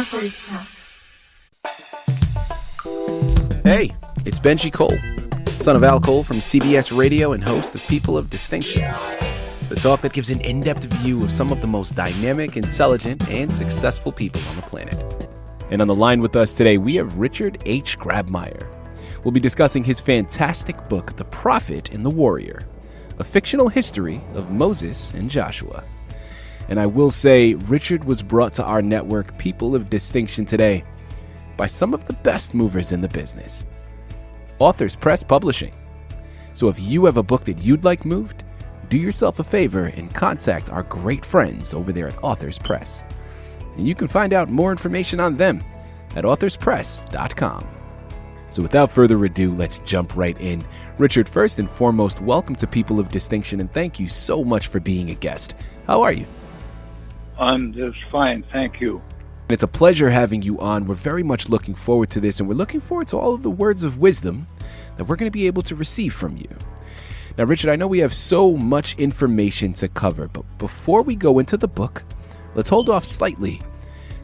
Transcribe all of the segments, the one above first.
Authors Press. Hey, it's Benji Cole, son of Al Cole from CBS Radio and host of People of Distinction, the talk that gives an in-depth view of some of the most dynamic, intelligent, and successful people on the planet. And on the line with us today, we have Richard H. Grabmeier. We'll be discussing his fantastic book, The Prophet and the Warrior, a fictional history of Moses and Joshua. And I will say, Richard was brought to our network, People of Distinction, today by some of the best movers in the business. Authors Press Publishing. So if you have a book that you'd like moved, do yourself a favor and contact our great friends over there at Authors Press. And you can find out more information on them at authorspress.com. So without further ado, let's jump right in. Richard, first and foremost, welcome to People of Distinction, and thank you so much for being a guest. How are you? I'm just fine, thank you. It's a pleasure having you on. We're very much looking forward to this, and we're looking forward to all of the words of wisdom that we're going to be able to receive from you. Now, Richard, I know we have so much information to cover, but before we go into the book, let's hold off slightly.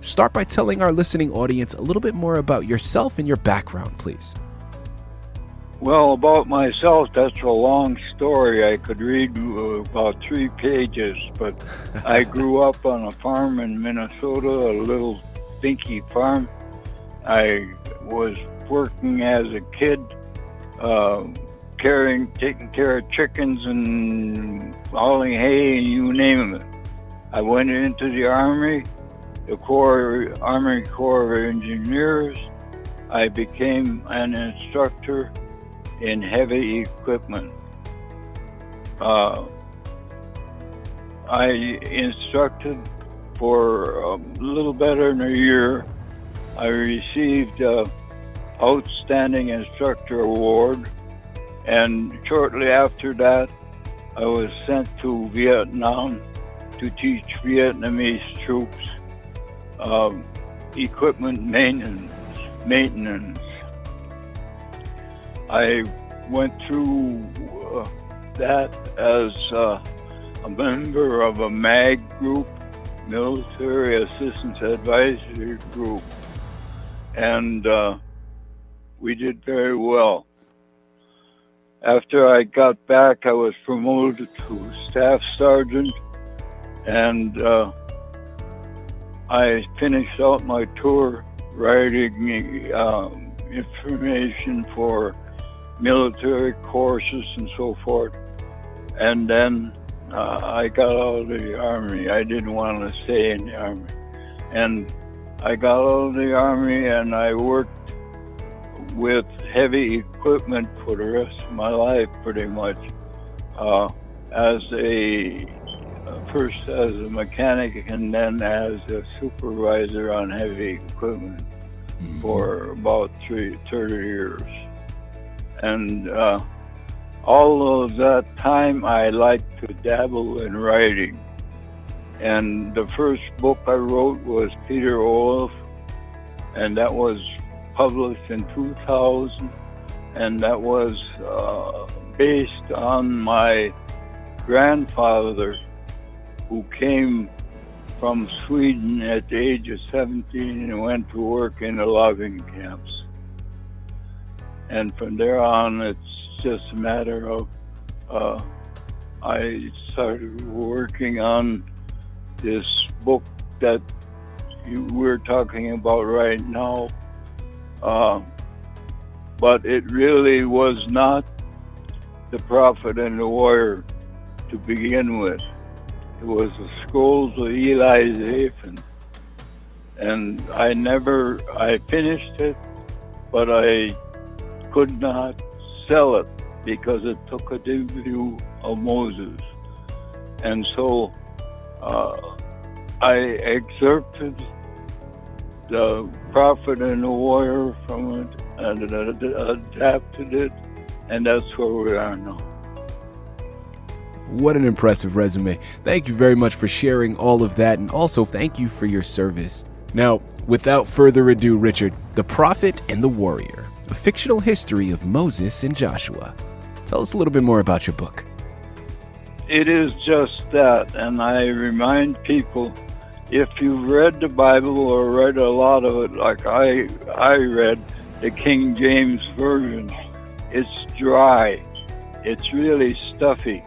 Start by telling our listening audience a little bit more about yourself and your background, please. Well, about myself, that's a long story. I could read about 3 pages, but I grew up on a farm in Minnesota, a little stinky farm. I was working as a kid, taking care of chickens and hauling hay, and you name it. I went into the Army, the Army Corps of Engineers. I became an instructor in heavy equipment. I instructed for a little better than a year. I received an Outstanding Instructor Award, and shortly after that, I was sent to Vietnam to teach Vietnamese troops equipment maintenance. I went through that as a member of a MAG group, Military Assistance Advisory Group, and we did very well. After I got back, I was promoted to Staff Sergeant, and I finished out my tour writing information for military courses and so forth. And then I got out of the Army. I didn't want to stay in the Army. And I got out of the Army and I worked with heavy equipment for the rest of my life, pretty much, first as a mechanic and then as a supervisor on heavy equipment for about 30 years. And all of that time, I liked to dabble in writing. And the first book I wrote was Peter Olaf, and that was published in 2000, and that was based on my grandfather, who came from Sweden at the age of 17 and went to work in the logging camps. And from there on, it's just a matter of, I started working on this book that we're talking about right now. But it really was not The Prophet and the Warrior to begin with. It was the Scrolls of Eli Zaphin. And I finished it, but I could not sell it because it took a view of Moses. And so I excerpted The Prophet and the Warrior from it and adapted it, and that's where we are now. What an impressive resume. Thank you very much for sharing all of that, and also thank you for your service. Now, without further ado, Richard, The Prophet and the Warrior, a fictional history of Moses and Joshua. Tell us a little bit more about your book. It is just that, and I remind people if you've read the Bible or read a lot of it, like I read the King James Version, it's dry. It's really stuffy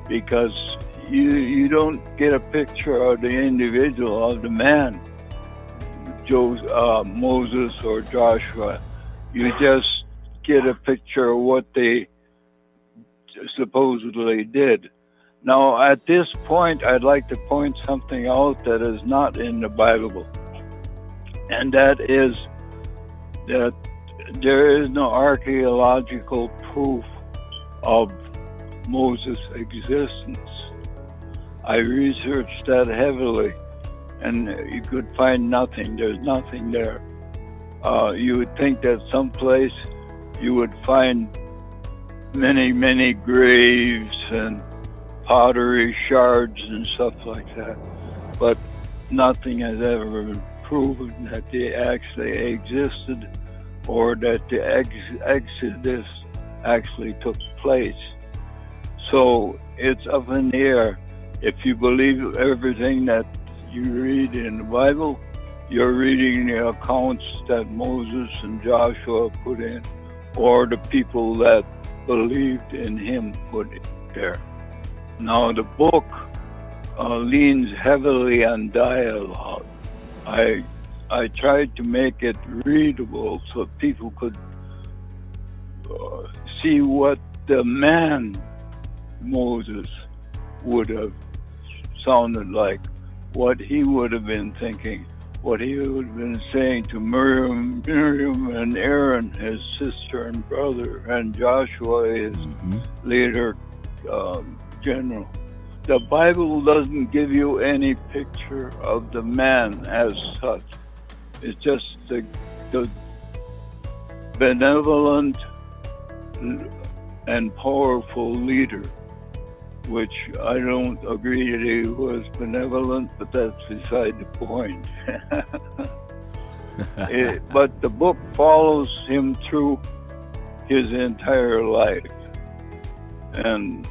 because you don't get a picture of the individual, of the man, Moses or Joshua. You just get a picture of what they supposedly did. Now, at this point, I'd like to point something out that is not in the Bible, and that is that there is no archaeological proof of Moses' existence. I researched that heavily, and you could find nothing. There's nothing there. You would think that someplace you would find many, many graves and pottery shards and stuff like that, but nothing has ever been proven that they actually existed or that the Exodus actually took place. So it's up in the air. If you believe everything that you read in the Bible, you're reading the accounts that Moses and Joshua put in, or the people that believed in him put it there. Now the book leans heavily on dialogue. I tried to make it readable so people could see what the man Moses would have sounded like, what he would have been thinking, what he would have been saying to Miriam and Aaron, his sister and brother, and Joshua, his later general. The Bible doesn't give you any picture of the man as such. It's just the benevolent and powerful leader, which I don't agree that he was benevolent, but that's beside the point. But the book follows him through his entire life, and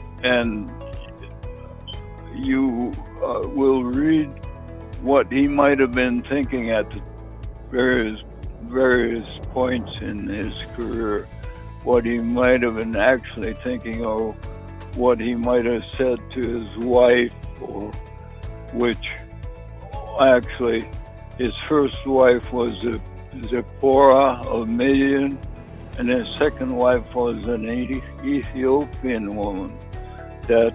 you will read what he might have been thinking at the various points in his career, what he might have been actually thinking, or what he might have said to his wife, or which actually his first wife was Zipporah of Midian, and his second wife was an Ethiopian woman that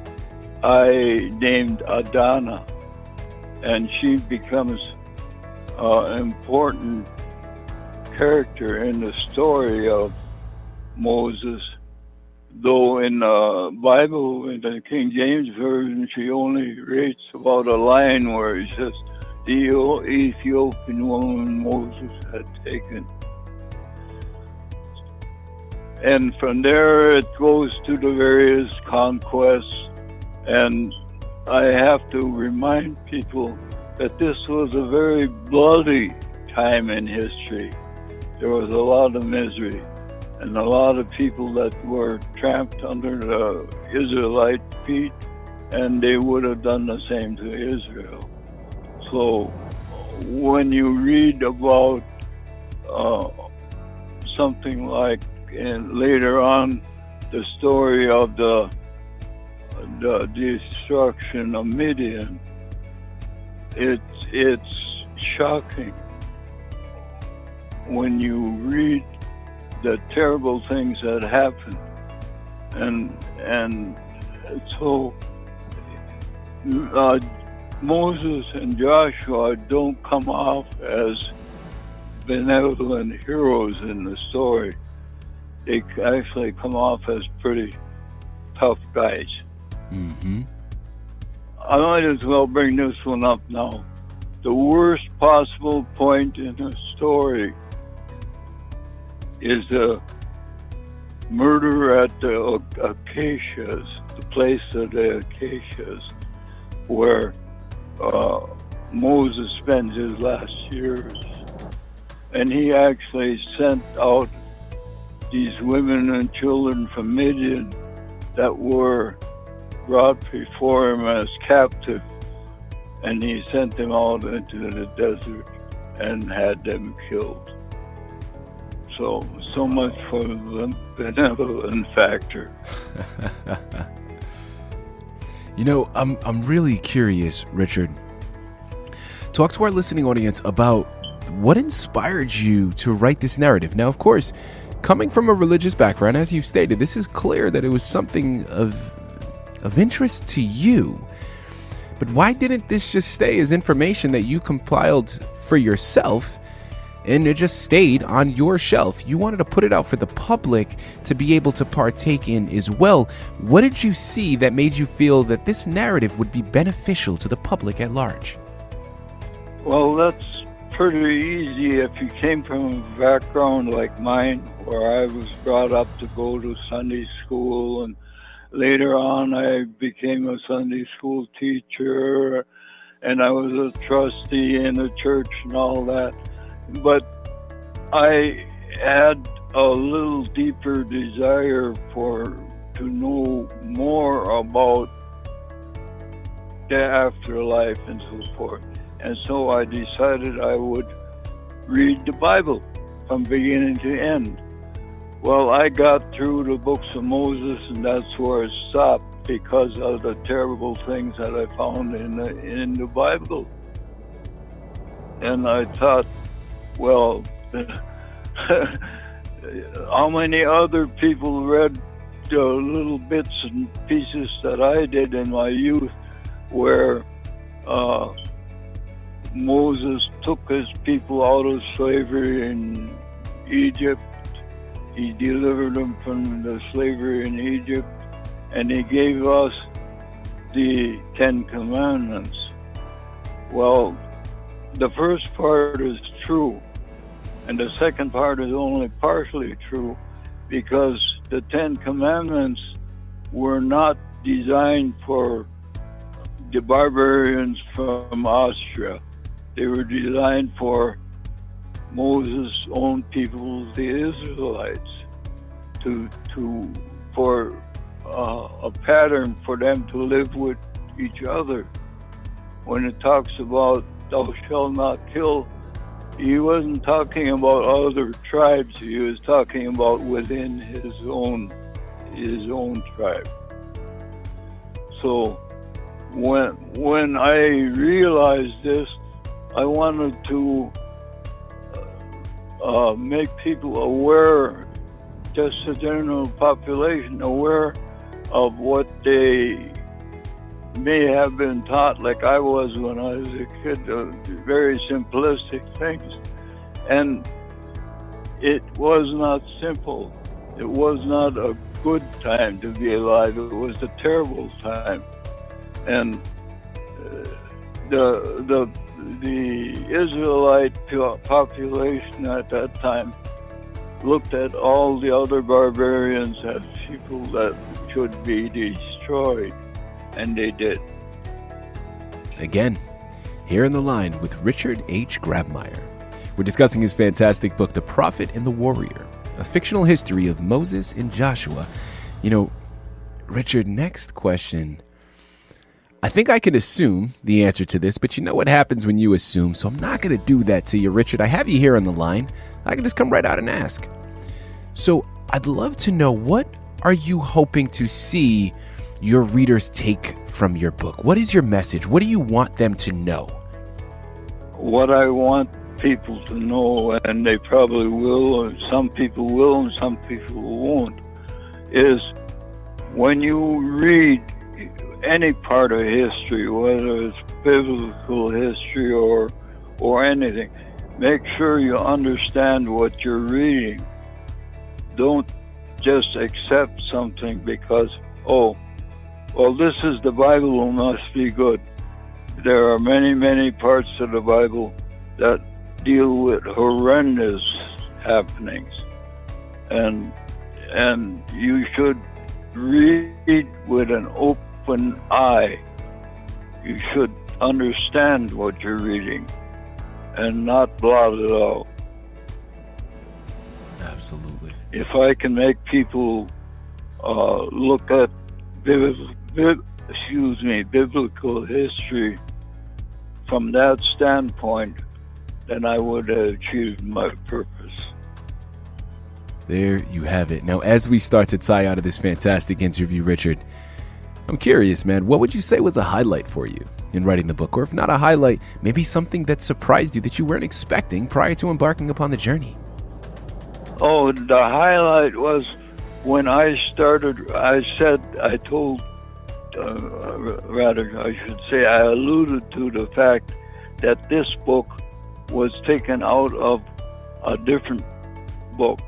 I named Adana, and she becomes an important character in the story of Moses, though in the Bible, in the King James Version, she only rates about a line where it says the Ethiopian woman Moses had taken. And from there it goes to the various conquests, and I have to remind people that this was a very bloody time in history. There was a lot of misery and a lot of people that were tramped under the Israelite feet, and they would have done the same to Israel. So when you read about something like later on the story of the destruction of Midian, it's shocking when you read the terrible things that happened, and so Moses and Joshua don't come off as benevolent heroes in the story. They actually come off as pretty tough guys. Mm-hmm. I might as well bring this one up now. The worst possible point in the story is the murder at the Acacias, the place of the Acacias, where Moses spends his last years. And he actually sent out these women and children from Midian that were brought before him as captive and he sent them out into the desert and had them killed. So much for the benevolent factor. You know, I'm really curious, Richard. Talk to our listening audience about what inspired you to write this narrative. Now, of course, coming from a religious background, as you've stated, this is clear that it was something of interest to you. But why didn't this just stay as information that you compiled for yourself and it just stayed on your shelf? You wanted to put it out for the public to be able to partake in as well. What did you see that made you feel that this narrative would be beneficial to the public at large? Well, that's pretty easy if you came from a background like mine, where I was brought up to go to Sunday school, and later on I became a Sunday school teacher, and I was a trustee in the church and all that. But I had a little deeper desire to know more about the afterlife and so forth. And so I decided I would read the Bible from beginning to end. Well, I got through the books of Moses, and that's where it stopped because of the terrible things that I found in the Bible. And I thought, well, how many other people read the little bits and pieces that I did in my youth, where Moses took his people out of slavery in Egypt. He delivered them from the slavery in Egypt, and he gave us the 10 Commandments. Well, the first part is true, and the second part is only partially true, because the 10 Commandments were not designed for the barbarians from Austria. They were designed for Moses' own people, the Israelites, for a pattern for them to live with each other. When it talks about "thou shalt not kill," he wasn't talking about other tribes. He was talking about within his own tribe. So when I realized this, I wanted to make people aware, just the general population, aware of what they may have been taught, like I was when I was a kid, very simplistic things. And it was not simple. It was not a good time to be alive. It was a terrible time. And the Israelite population at that time looked at all the other barbarians as people that should be destroyed, and they did. Again, here in the line with Richard H. Grabmeier. We're discussing his fantastic book, The Prophet and the Warrior, a fictional history of Moses and Joshua. You know, Richard, next question. I think I can assume the answer to this, but you know what happens when you assume, so I'm not going to do that to you, Richard. I have you here on the line. I can just come right out and ask. So I'd love to know, what are you hoping to see your readers take from your book? What is your message? What do you want them to know? What I want people to know, and they probably will, or some people will and some people won't, is when you read any part of history, whether it's biblical history or anything, make sure you understand what you're reading. Don't just accept something because, oh, well, this is the Bible, must be good. There are many, many parts of the Bible that deal with horrendous happenings. And you should read with an open eye. You should understand what you're reading and not blot it out. Absolutely. If I can make people look at biblical history from that standpoint, then I would have achieved my purpose. There you have it. Now, as we start to tie out of this fantastic interview, Richard, I'm curious, man, what would you say was a highlight for you in writing the book? Or if not a highlight, maybe something that surprised you that you weren't expecting prior to embarking upon the journey? Oh, the highlight was when I started, I alluded to the fact that this book was taken out of a different book,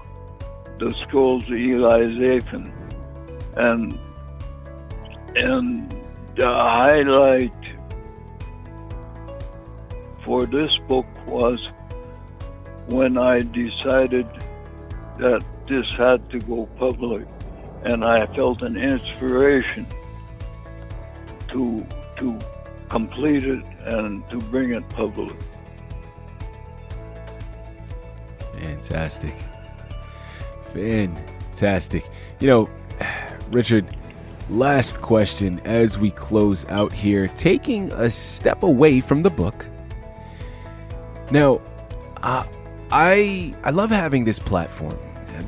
The Scrolls of Eli Zaphin. And the highlight for this book was when I decided that this had to go public, and I felt an inspiration to complete it and to bring it public. Fantastic. You know, Richard, last question as we close out here, taking a step away from the book. Now, I love having this platform.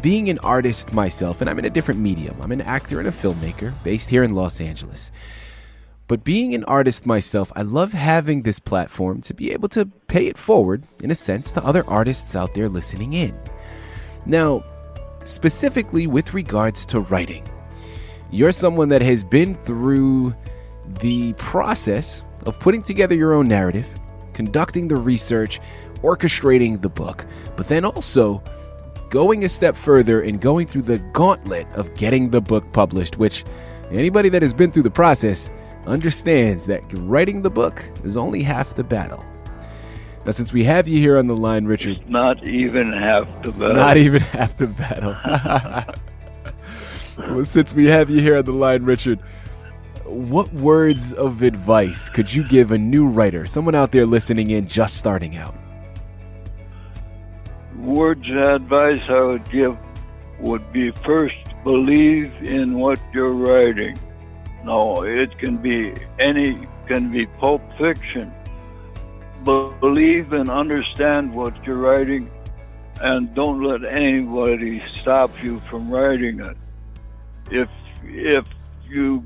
Being an artist myself, and I'm in a different medium. I'm an actor and a filmmaker based here in Los Angeles. But being an artist myself, I love having this platform to be able to pay it forward, in a sense, to other artists out there listening in. Now, specifically with regards to writing, you're someone that has been through the process of putting together your own narrative, conducting the research, orchestrating the book, but then also going a step further and going through the gauntlet of getting the book published, which anybody that has been through the process understands that writing the book is only half the battle. Now, since we have you here on the line, Richard... It's not even half the battle. Not even half the battle. Well, since we have you here on the line, Richard, what words of advice could you give a new writer, someone out there listening in, just starting out? Words of advice I would give would be, first, believe in what you're writing. No, it can be Pulp Fiction. Believe and understand what you're writing, and don't let anybody stop you from writing it. If you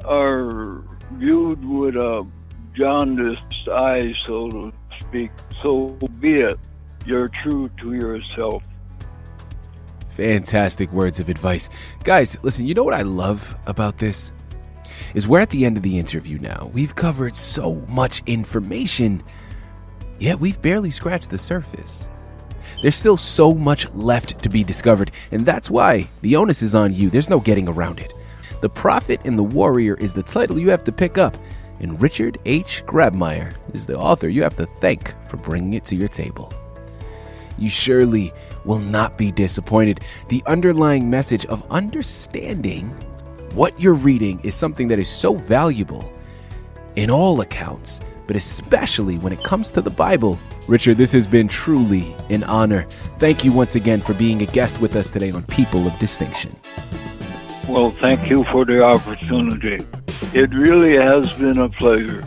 are viewed with a jaundiced eye, so to speak, so be it. You're true to yourself. Fantastic words of advice. Guys, listen, you know what I love about this? Is we're at the end of the interview now. We've covered so much information, yet we've barely scratched the surface. There's still so much left to be discovered, and that's why the onus is on you. There's no getting around it. The Prophet and the Warrior is the title you have to pick up, and Richard H. Grabmeier is the author you have to thank for bringing it to your table. You surely will not be disappointed. The underlying message of understanding what you're reading is something that is so valuable in all accounts, but especially when it comes to the Bible. Richard, this has been truly an honor. Thank you once again for being a guest with us today on People of Distinction. Well, thank you for the opportunity. It really has been a pleasure.